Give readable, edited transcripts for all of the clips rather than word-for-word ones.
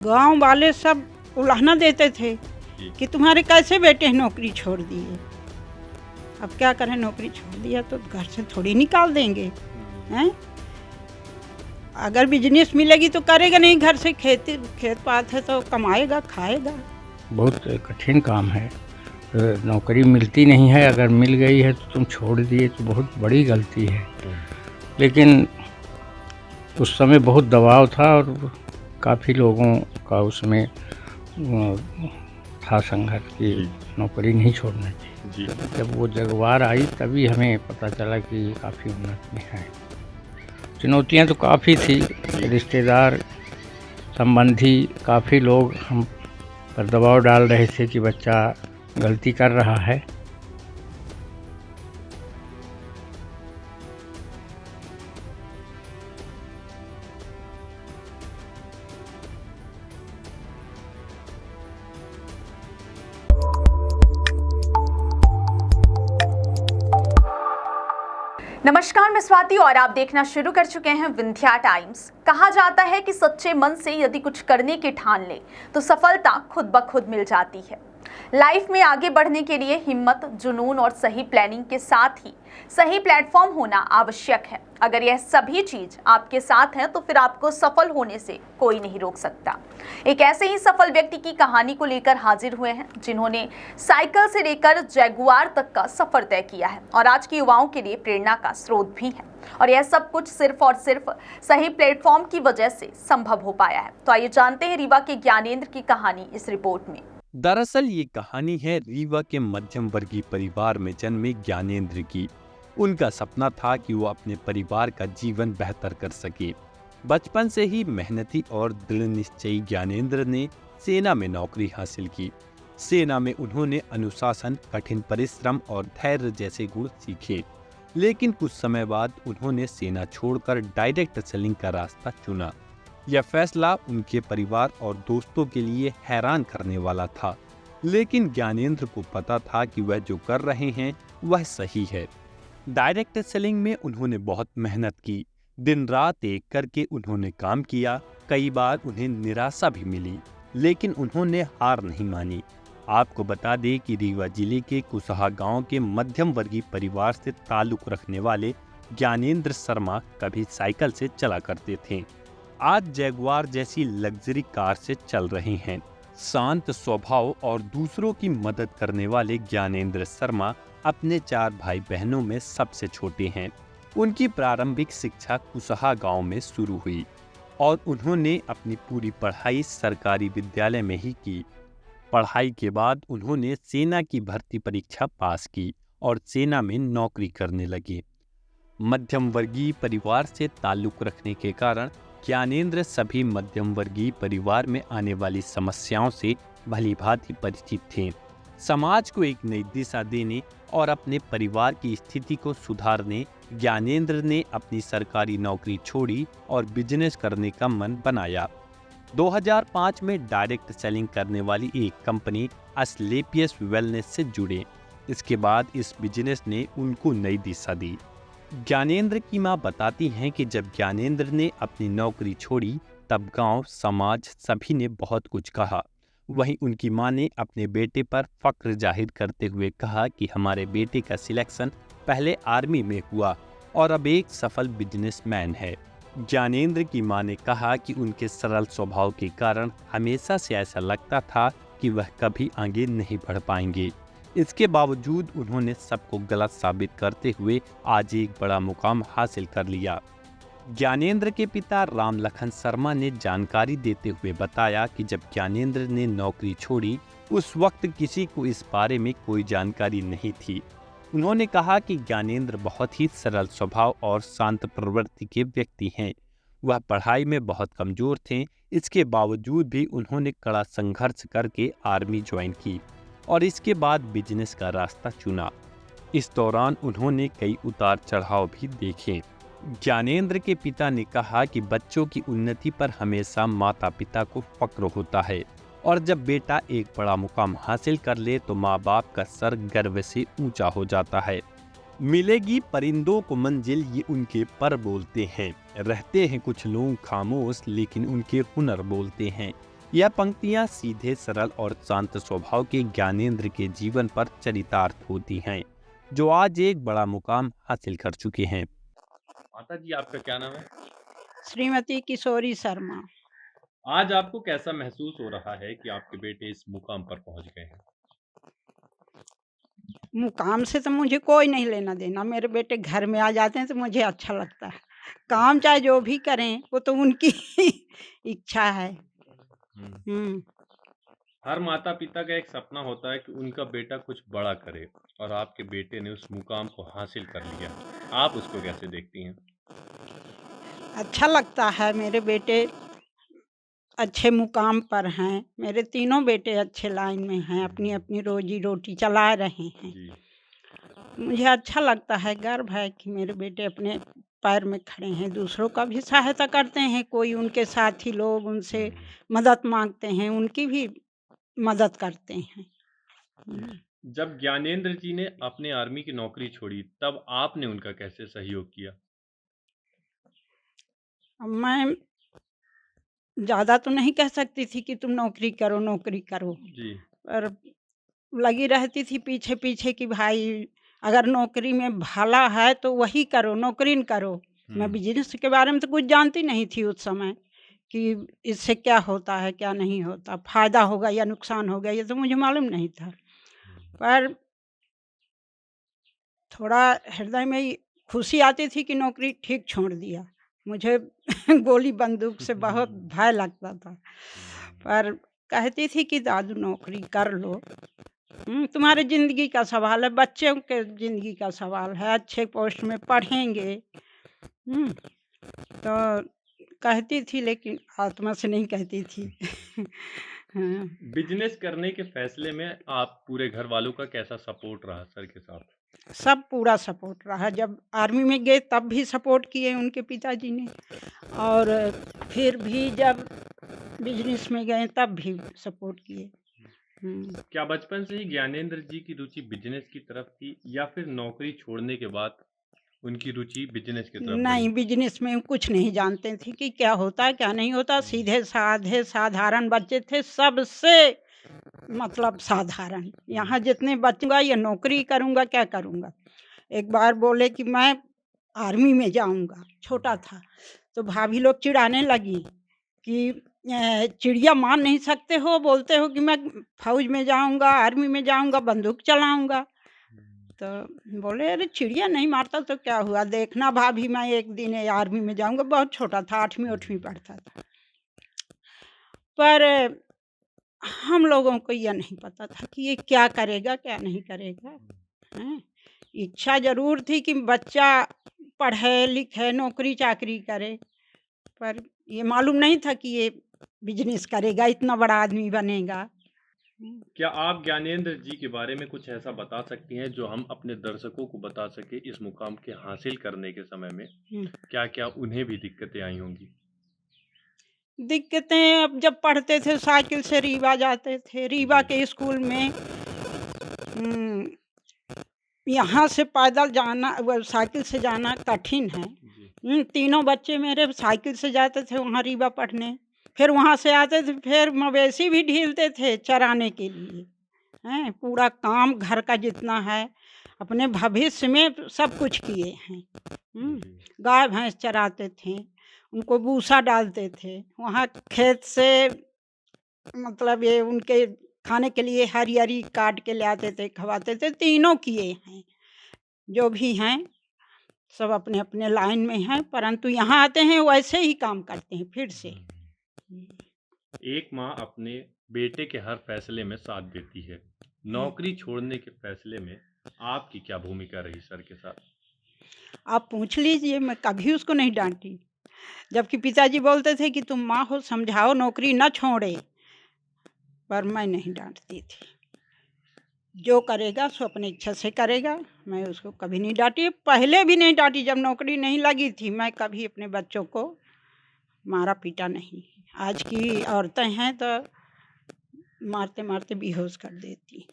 गांव वाले सब उलाहना देते थे जी। कि तुम्हारे कैसे बेटे नौकरी छोड़ दिए। अब क्या करें, नौकरी छोड़ दिया तो घर से थोड़ी निकाल देंगे हैं। अगर बिजनेस मिलेगी तो करेगा, नहीं घर से खेत पात है तो कमाएगा खाएगा। बहुत कठिन काम है। नौकरी मिलती नहीं है, अगर मिल गई है तो तुम छोड़ दिए तो बहुत बड़ी गलती है। लेकिन उस समय बहुत दबाव था और काफ़ी लोगों का उसमें था संघर्ष कि नौकरी नहीं छोड़ना चाहिए। जब वो जगवार आई तभी हमें पता चला कि काफ़ी उन्नत में है। चुनौतियां तो काफ़ी थी, रिश्तेदार संबंधी काफ़ी लोग हम पर दबाव डाल रहे थे कि बच्चा गलती कर रहा है। नमस्कार, मैं स्वाति और आप देखना शुरू कर चुके हैं विंध्या टाइम्स। कहा जाता है कि सच्चे मन से यदि कुछ करने की ठान ले तो सफलता खुद ब खुद मिल जाती है। लाइफ में आगे बढ़ने के लिए हिम्मत, जुनून और सही प्लानिंग के साथ ही सही प्लेटफॉर्म होना आवश्यक है। अगर यह सभी चीज आपके साथ है तो फिर आपको सफल होने से कोई नहीं रोक सकता। एक ऐसे ही सफल व्यक्ति की कहानी को लेकर हाजिर हुए हैं जिन्होंने साइकिल से लेकर जैगुआर तक का सफर तय किया है और आज के युवाओं के लिए प्रेरणा का स्रोत भी है। और यह सब कुछ सिर्फ और सिर्फ सही प्लेटफॉर्म की वजह से संभव हो पाया है। तो आइए जानते हैं रीवा के ज्ञानेंद्र की कहानी इस रिपोर्ट में। दरअसल ये कहानी है रीवा के मध्यम वर्गीय परिवार में जन्मे ज्ञानेंद्र की। उनका सपना था कि वो अपने परिवार का जीवन बेहतर कर सके। बचपन से ही मेहनती और दृढ़ निश्चयी ज्ञानेंद्र ने सेना में नौकरी हासिल की। सेना में उन्होंने अनुशासन, कठिन परिश्रम और धैर्य जैसे गुण सीखे। लेकिन कुछ समय बाद उन्होंने सेना छोड़कर डायरेक्ट सेलिंग का रास्ता चुना। यह फैसला उनके परिवार और दोस्तों के लिए हैरान करने वाला था, लेकिन ज्ञानेंद्र को पता था कि वह जो कर रहे हैं वह सही है। डायरेक्ट सेलिंग में उन्होंने बहुत मेहनत की। दिन रात एक करके उन्होंने काम किया। कई बार उन्हें निराशा भी मिली, लेकिन उन्होंने हार नहीं मानी। आपको बता दें कि रीवा जिले के कुसहा गांव के मध्यम वर्गीय परिवार से ताल्लुक रखने वाले ज्ञानेंद्र शर्मा कभी साइकिल से चला करते थे। आज जैगुआर जैसी लग्जरी कार से चल रहे हैं। शांत स्वभाव और दूसरों की मदद करने वाले ज्ञानेंद्र शर्मा अपने 4 भाई बहनों में सबसे छोटे हैं। उनकी प्रारंभिक शिक्षा कुसहा गांव में शुरू हुई और उन्होंने अपनी पूरी पढ़ाई सरकारी विद्यालय में ही की। पढ़ाई के बाद उन्होंने सेना की भर्ती परीक्षा पास की और सेना में नौकरी करने लगे। मध्यम वर्गीय परिवार से ताल्लुक रखने के कारण ज्ञानेंद्र सभी मध्यम वर्गीय परिवार में आने वाली समस्याओं से भलीभांति परिचित थे। समाज को एक नई दिशा देने और अपने परिवार की स्थिति को सुधारने ज्ञानेंद्र ने अपनी सरकारी नौकरी छोड़ी और बिजनेस करने का मन बनाया। 2005 में डायरेक्ट सेलिंग करने वाली एक कंपनी एस्क्लेपियस वेलनेस से जुड़े। इसके बाद इस बिजनेस ने उनको नई दिशा दी। ज्ञानेंद्र की मां बताती हैं कि जब ज्ञानेंद्र ने अपनी नौकरी छोड़ी तब गांव, समाज सभी ने बहुत कुछ कहा। वहीं उनकी मां ने अपने बेटे पर फक्र जाहिर करते हुए कहा कि हमारे बेटे का सिलेक्शन पहले आर्मी में हुआ और अब एक सफल बिजनेसमैन है। ज्ञानेंद्र की मां ने कहा कि उनके सरल स्वभाव के कारण हमेशा से ऐसा लगता था कि वह कभी आगे नहीं बढ़ पाएंगे। इसके बावजूद उन्होंने सबको गलत साबित करते हुए आज एक बड़ा मुकाम हासिल कर लिया। ज्ञानेंद्र के पिता राम लखन शर्मा ने जानकारी देते हुए बताया कि जब ज्ञानेंद्र ने नौकरी छोड़ी उस वक्त किसी को इस बारे में कोई जानकारी नहीं थी। उन्होंने कहा कि ज्ञानेंद्र बहुत ही सरल स्वभाव और शांत प्रवृत्ति के व्यक्ति हैं। वह पढ़ाई में बहुत कमजोर थे। इसके बावजूद भी उन्होंने कड़ा संघर्ष करके आर्मी ज्वाइन की और इसके बाद बिजनेस का रास्ता चुना। इस दौरान उन्होंने कई उतार चढ़ाव भी देखे। ज्ञानेंद्र के पिता ने कहा कि बच्चों की उन्नति पर हमेशा माता पिता को फक्र होता है और जब बेटा एक बड़ा मुकाम हासिल कर ले तो माँ बाप का सर गर्व से ऊंचा हो जाता है। मिलेगी परिंदों को मंजिल, ये उनके पर बोलते हैं। रहते हैं कुछ लोग खामोश लेकिन उनके हुनर बोलते हैं। यह पंक्तियां सीधे, सरल और शांत स्वभाव के ज्ञानेंद्र के जीवन पर चरितार्थ होती हैं, जो आज एक बड़ा मुकाम हासिल कर चुके हैं। माता जी, आपका क्या नाम है? श्रीमती किशोरी शर्मा। आज आपको कैसा महसूस हो रहा है कि आपके बेटे इस मुकाम पर पहुंच गए हैं? मुकाम से तो मुझे कोई नहीं लेना देना, मेरे बेटे घर में आ जाते हैं तो मुझे अच्छा लगता है। काम चाहे जो भी करें वो तो उनकी इच्छा है। हम्म। हर माता पिता का एक सपना होता है कि उनका बेटा कुछ बड़ा करे, और आपके बेटे ने उस मुकाम को हासिल कर लिया। आप उसको कैसे देखती हैं? अच्छा लगता है, मेरे बेटे अच्छे मुकाम पर हैं, मेरे तीनों बेटे अच्छे लाइन में हैं, अपनी अपनी रोजी रोटी चला रहे हैं। जी। मुझे अच्छा लगता है, गर्व है कि मेरे बेटे अपने पैर में खड़े हैं, दूसरों का भी सहायता करते हैं। कोई उनके साथी लोग उनसे मदद मांगते हैं, उनकी भी मदद करते हैं। जब ज्ञानेंद्र जी ने अपने आर्मी की नौकरी छोड़ी, तब आपने उनका कैसे सहयोग किया? मैं ज़्यादा तो नहीं कह सकती थी कि तुम नौकरी करो नौकरी करो, जी। पर लगी रहती थी पीछे पीछे कि भाई अगर नौकरी में भला है तो वही करो, नौकरी न करो। मैं बिजनेस के बारे में तो कुछ जानती नहीं थी उस समय कि इससे क्या होता है क्या नहीं होता, फायदा होगा या नुकसान होगा, ये तो मुझे मालूम नहीं था। पर थोड़ा हृदय में ही खुशी आती थी कि नौकरी ठीक छोड़ दिया। मुझे गोली बंदूक से बहुत भय लगता था, पर कहती थी कि दादू नौकरी कर लो, तुम्हारे ज़िंदगी का सवाल है, बच्चों के ज़िंदगी का सवाल है, अच्छे पोस्ट में पढ़ेंगे। तो कहती थी, लेकिन आत्मा से नहीं कहती थी। हाँ। बिजनेस करने के फैसले में आप पूरे घर वालों का कैसा सपोर्ट रहा सर के साथ? सब पूरा सपोर्ट रहा। जब आर्मी में गए तब भी सपोर्ट किए उनके पिताजी ने, और फिर भी जब बिजनेस में गए तब भी सपोर्ट किए। क्या बचपन से ही ज्ञानेंद्र जी की रुचि बिजनेस की तरफ थी, या फिर नौकरी छोड़ने के बाद उनकी रुचि बिजनेस की तरफ नहीं, बढ़ी? बिजनेस में कुछ नहीं जानते थे कि क्या होता है क्या नहीं होता। सीधे साधे साधारण बच्चे थे, सबसे मतलब साधारण। यहाँ जितने बचूंगा या नौकरी करूंगा क्या करूंगा। एक बार बोले कि मैं आर्मी में जाऊंगा, छोटा था, तो भाभी लोग चिढ़ाने लगी कि चिड़िया मान नहीं सकते हो, बोलते हो कि मैं फौज में जाऊंगा, आर्मी में जाऊंगा, बंदूक चलाऊंगा। तो बोले अरे चिड़िया नहीं मारता तो क्या हुआ, देखना भाभी मैं एक दिन आर्मी में जाऊंगा। बहुत छोटा था, 8वीं पढ़ता था। पर हम लोगों को यह नहीं पता था कि ये क्या करेगा क्या नहीं करेगा। हैं? इच्छा जरूर थी कि बच्चा पढ़े लिखे नौकरी चाकरी करे, पर ये मालूम नहीं था कि ये बिजनेस करेगा, इतना बड़ा आदमी बनेगा। क्या आप ज्ञानेंद्र जी के बारे में कुछ ऐसा बता सकती हैं जो हम अपने दर्शकों को बता सके, इस मुकाम के हासिल करने के समय में क्या क्या उन्हें भी दिक्कतें आई होंगी? दिक्कतें, अब जब पढ़ते थे साइकिल से रीवा जाते थे, रीवा के स्कूल में यहाँ से पैदल जाना, वो साइकिल से जाना कठिन है। तीनों बच्चे मेरे साइकिल से जाते थे वहाँ रीवा पढ़ने, फिर वहाँ से आते थे, फिर मवेशी भी ढीलते थे चराने के लिए। हैं, पूरा काम घर का जितना है अपने भविष्य में सब कुछ किए हैं। गाय भैंस चराते थे, उनको भूसा डालते थे, वहाँ खेत से मतलब ये उनके खाने के लिए हरी हरी काट के ले आते थे, खवाते थे। तीनों किए हैं, जो भी हैं सब अपने अपने लाइन में हैं, परंतु यहाँ आते हैं वैसे ही काम करते हैं फिर से। एक माँ अपने बेटे के हर फैसले में साथ देती है, नौकरी छोड़ने के फैसले में आपकी क्या भूमिका रही सर के साथ? आप पूछ लीजिए, मैं कभी उसको नहीं डांटी, जबकि पिताजी बोलते थे कि तुम माँ हो, समझाओ नौकरी न छोड़े, पर मैं नहीं डांटती थी। जो करेगा सो अपनी इच्छा से करेगा, मैं उसको कभी नहीं डांटी, पहले भी नहीं डांटी। जब नौकरी नहीं लगी थी मैं कभी अपने बच्चों को मारा पीटा नहीं। आज की औरतें हैं तो मारते मारते बेहोश कर देती।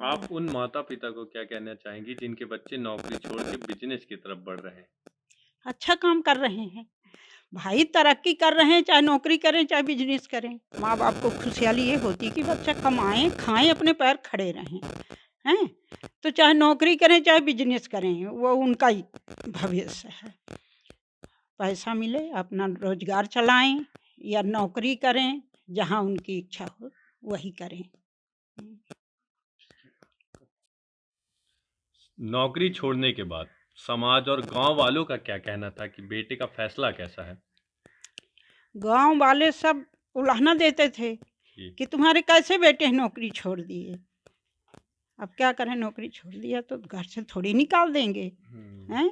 आप उन माता पिता को क्या कहना चाहेंगी जिनके बच्चे नौकरी छोड़ के बिजनेस की तरफ बढ़ रहे हैं? अच्छा काम कर रहे हैं, भाई तरक्की कर रहे हैं, चाहे नौकरी करें चाहे बिजनेस करें, माँ बाप को खुशहाली ये होती कि बच्चा कमाएं खाएं अपने पैर खड़े रहें, हैं। तो चाहे नौकरी करें चाहे बिजनेस करें, वो उनका ही भविष्य है। पैसा मिले अपना रोजगार चलाएं या नौकरी करें, जहाँ उनकी इच्छा हो वही करें। नौकरी छोड़ने के बाद समाज और गांव वालों का क्या कहना था कि बेटे का फैसला कैसा है? गांव वाले सब उलाहना देते थे जी। कि तुम्हारे कैसे बेटे नौकरी छोड़ दिए। अब क्या करें, नौकरी छोड़ दिया तो घर से थोड़ी निकाल देंगे, हैं।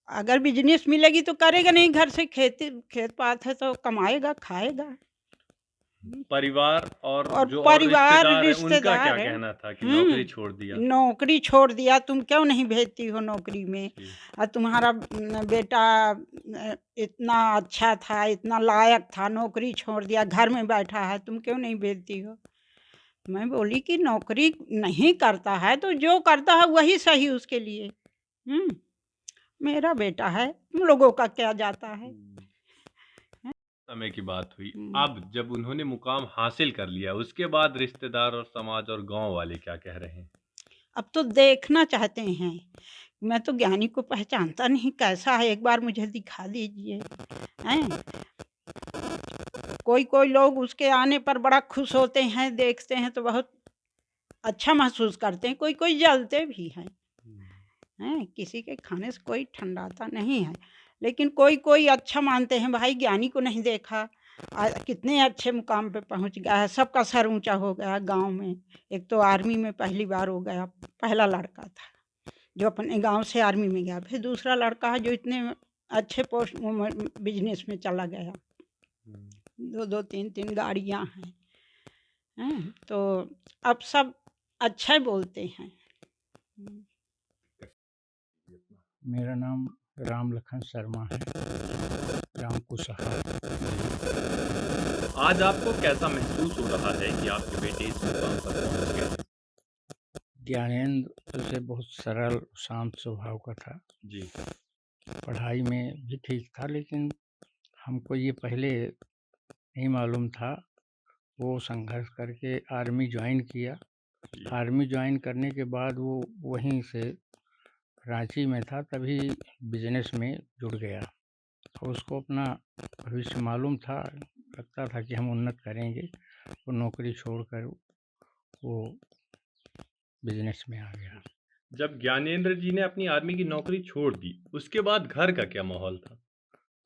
अगर बिजनेस मिलेगी तो करेगा नहीं, घर से खेत पात है तो कमाएगा खाएगा। परिवार और जो परिवार और रिश्तेदार हैं, उनका क्या है। कहना था कि नौकरी छोड़ दिया? नौकरी छोड़ दिया, तुम क्यों नहीं भेजती हो नौकरी में, और तुम्हारा बेटा इतना अच्छा था, इतना लायक था, नौकरी छोड़ दिया, घर में बैठा है, तुम क्यों नहीं भेजती हो। मैं बोली कि नौकरी नहीं करता है तो जो करता है वही सही उसके लिए। मेरा बेटा है, तुम लोगों का क्या जाता है। समय की बात हुई, अब जब उन्होंने मुकाम हासिल कर लिया उसके बाद रिश्तेदार और समाज और गांव वाले क्या कह रहे हैं? अब तो देखना चाहते हैं। मैं तो ज्ञानी को पहचानता नहीं, कैसा है एक बार मुझे दिखा दीजिए, हैं। कोई कोई लोग उसके आने पर बड़ा खुश होते हैं, देखते हैं तो बहुत अच्छा महसूस करते हैं, कोई कोई जलते भी हैं, हैं। किसी के खाने से कोई ठंडाता नहीं है, लेकिन कोई कोई अच्छा मानते हैं, भाई ज्ञानी को नहीं देखा, कितने अच्छे मुकाम पे पहुंच गया है, सबका सर ऊंचा हो गया गांव में। एक तो आर्मी में पहली बार हो गया, पहला लड़का था जो अपने गांव से आर्मी में गया। फिर दूसरा लड़का है जो इतने अच्छे पोस्ट बिजनेस में चला गया, 2-2 3-3 गाड़ियां हैं, तो अब सब अच्छा बोलते हैं। मेरा नाम राम लखन शर्मा है, राम कुशहा। आज आपको कैसा महसूस हो रहा है कि आपके बेटे इस मुकाम पर पहुंच गए? ज्ञानेंद्र से बहुत सरल शांत स्वभाव का था जी। पढ़ाई में भी ठीक था, लेकिन हमको ये पहले नहीं मालूम था। वो संघर्ष करके आर्मी ज्वाइन किया। आर्मी ज्वाइन करने के बाद वो वहीं से रांची में था, तभी बिजनेस में जुड़ गया और उसको अपना भविष्य मालूम था, लगता था कि हम उन्नत करेंगे। वो नौकरी छोड़कर वो बिजनेस में आ गया। जब ज्ञानेंद्र जी ने अपनी आर्मी की नौकरी छोड़ दी उसके बाद घर का क्या माहौल था?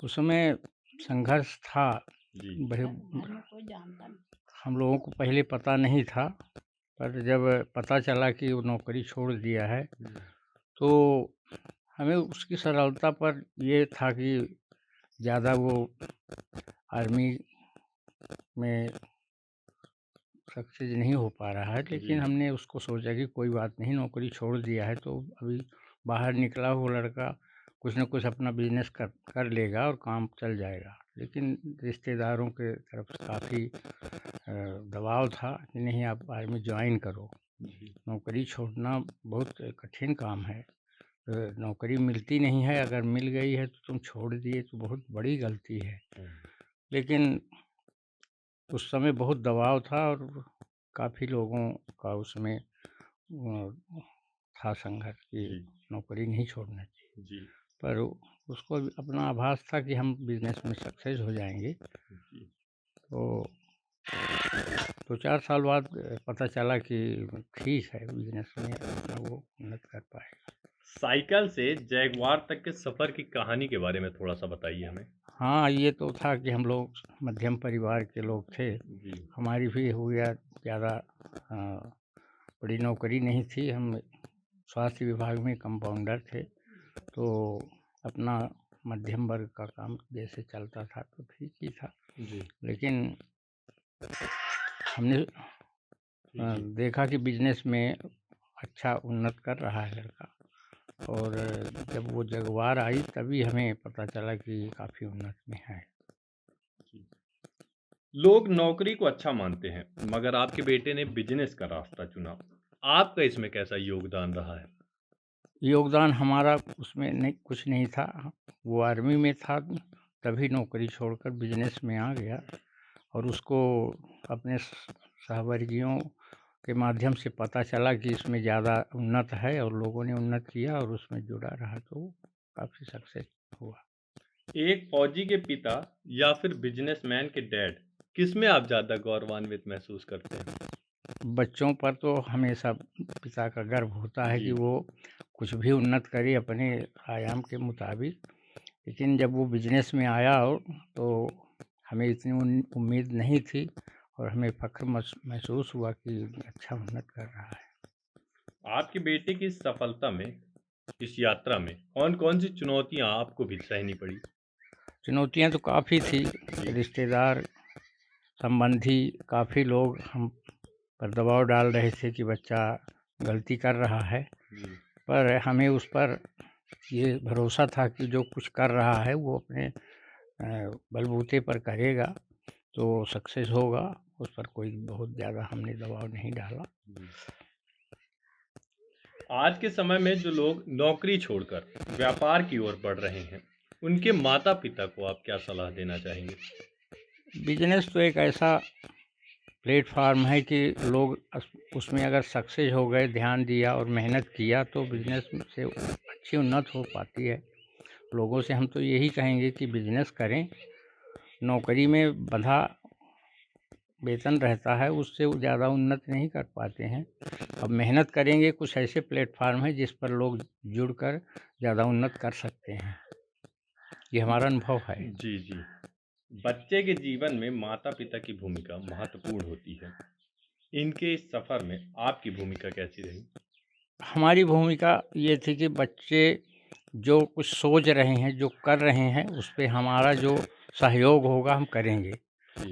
उस समय संघर्ष था जी। हम लोगों को पहले पता नहीं था, पर जब पता चला कि वो नौकरी छोड़ दिया है तो हमें उसकी सरलता पर ये था कि ज़्यादा वो आर्मी में सक्सेस नहीं हो पा रहा है, लेकिन हमने उसको सोचा कि कोई बात नहीं, नौकरी छोड़ दिया है तो अभी बाहर निकला हुआ लड़का कुछ न कुछ अपना बिजनेस कर लेगा और काम चल जाएगा। लेकिन रिश्तेदारों के तरफ से काफ़ी दबाव था कि नहीं, आप आर्मी ज्वाइन करो। नौकरी छोड़ना बहुत कठिन काम है, नौकरी मिलती नहीं है, अगर मिल गई है तो तुम छोड़ दिए तो बहुत बड़ी गलती है। लेकिन उस समय बहुत दबाव था और काफ़ी लोगों का उसमें था संघर्ष कि नौकरी नहीं छोड़ना चाहिए, पर उसको अपना आभास था कि हम बिजनेस में सक्सेस हो जाएंगे। तो 2-4 साल बाद पता चला कि ठीक है, बिजनेस में अपना वो उन्नत कर पाएगा। साइकिल से जैगवार तक के सफ़र की कहानी के बारे में थोड़ा सा बताइए हमें। हाँ, ये तो था कि हम लोग मध्यम परिवार के लोग थे। हमारी भी हो गया ज़्यादा बड़ी नौकरी नहीं थी, हम स्वास्थ्य विभाग में कंपाउंडर थे, तो अपना मध्यम वर्ग का काम जैसे चलता था तो ठीक ही था। लेकिन हमने देखा कि बिजनेस में अच्छा उन्नत कर रहा है लड़का, और जब वो जगवार आई तभी हमें पता चला कि काफ़ी उन्नत में है। लोग नौकरी को अच्छा मानते हैं, मगर आपके बेटे ने बिजनेस का रास्ता चुना। आपका इसमें कैसा योगदान रहा है? योगदान हमारा उसमें नहीं, कुछ नहीं था। वो आर्मी में था, तभी नौकरी छोड़कर बिजनेस में आ गया और उसको अपने सहवर्तियों के माध्यम से पता चला कि इसमें ज़्यादा उन्नत है और लोगों ने उन्नत किया और उसमें जुड़ा रहा, तो काफ़ी सक्सेस हुआ। एक फौजी के पिता या फिर बिजनेसमैन के डैड, किसमें आप ज़्यादा गौरवान्वित महसूस करते हैं? बच्चों पर तो हमेशा पिता का गर्व होता है जी। कि वो कुछ भी उन्नत करे अपने आयाम के मुताबिक, लेकिन जब वो बिजनेस में आया तो हमें इतनी उम्मीद नहीं थी और हमें फ़ख्र महसूस हुआ कि अच्छा उन्नत कर रहा है। आपके बेटे की सफलता में, इस यात्रा में कौन-कौन सी चुनौतियाँ आपको भी सहनी पड़ी? चुनौतियाँ तो काफ़ी थी, रिश्तेदार, संबंधी, काफ़ी लोग हम पर दबाव डाल रहे थे कि बच्चा गलती कर रहा है, पर हमें उस पर ये भरोसा था कि जो कुछ कर रहा है वो अपने बलबूते पर करेगा तो सक्सेस होगा। उस पर कोई बहुत ज़्यादा हमने दबाव नहीं डाला। आज के समय में जो लोग नौकरी छोड़कर व्यापार की ओर बढ़ रहे हैं, उनके माता-पिता को आप क्या सलाह देना चाहेंगे? बिजनेस तो एक ऐसा प्लेटफार्म है कि लोग उसमें अगर सक्सेस हो गए, ध्यान दिया और मेहनत किया तो बिजनेस से अच्छी उन्नत हो पाती है। लोगों से हम तो यही कहेंगे कि बिजनेस करें। नौकरी में बंधा वेतन रहता है, उससे वो ज़्यादा उन्नत नहीं कर पाते हैं। अब मेहनत करेंगे, कुछ ऐसे प्लेटफार्म है जिस पर लोग जुड़कर ज़्यादा उन्नत कर सकते हैं। ये हमारा अनुभव है। जी, जी। बच्चे के जीवन में माता-पिता की भूमिका महत्वपूर्ण होती है। इनके इस सफ़र में आपकी भूमिका कैसी रही? हमारी भूमिका ये थी कि बच्चे जो कुछ सोच रहे हैं, जो कर रहे हैं, उस पे हमारा जो सहयोग होगा हम करेंगे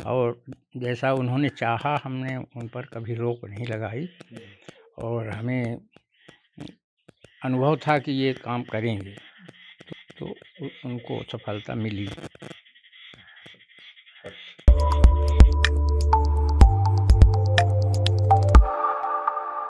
और जैसा उन्होंने चाहा हमने उन पर कभी रोक नहीं लगाई और हमें अनुभव था कि ये काम करेंगे, तो उनको सफलता मिली।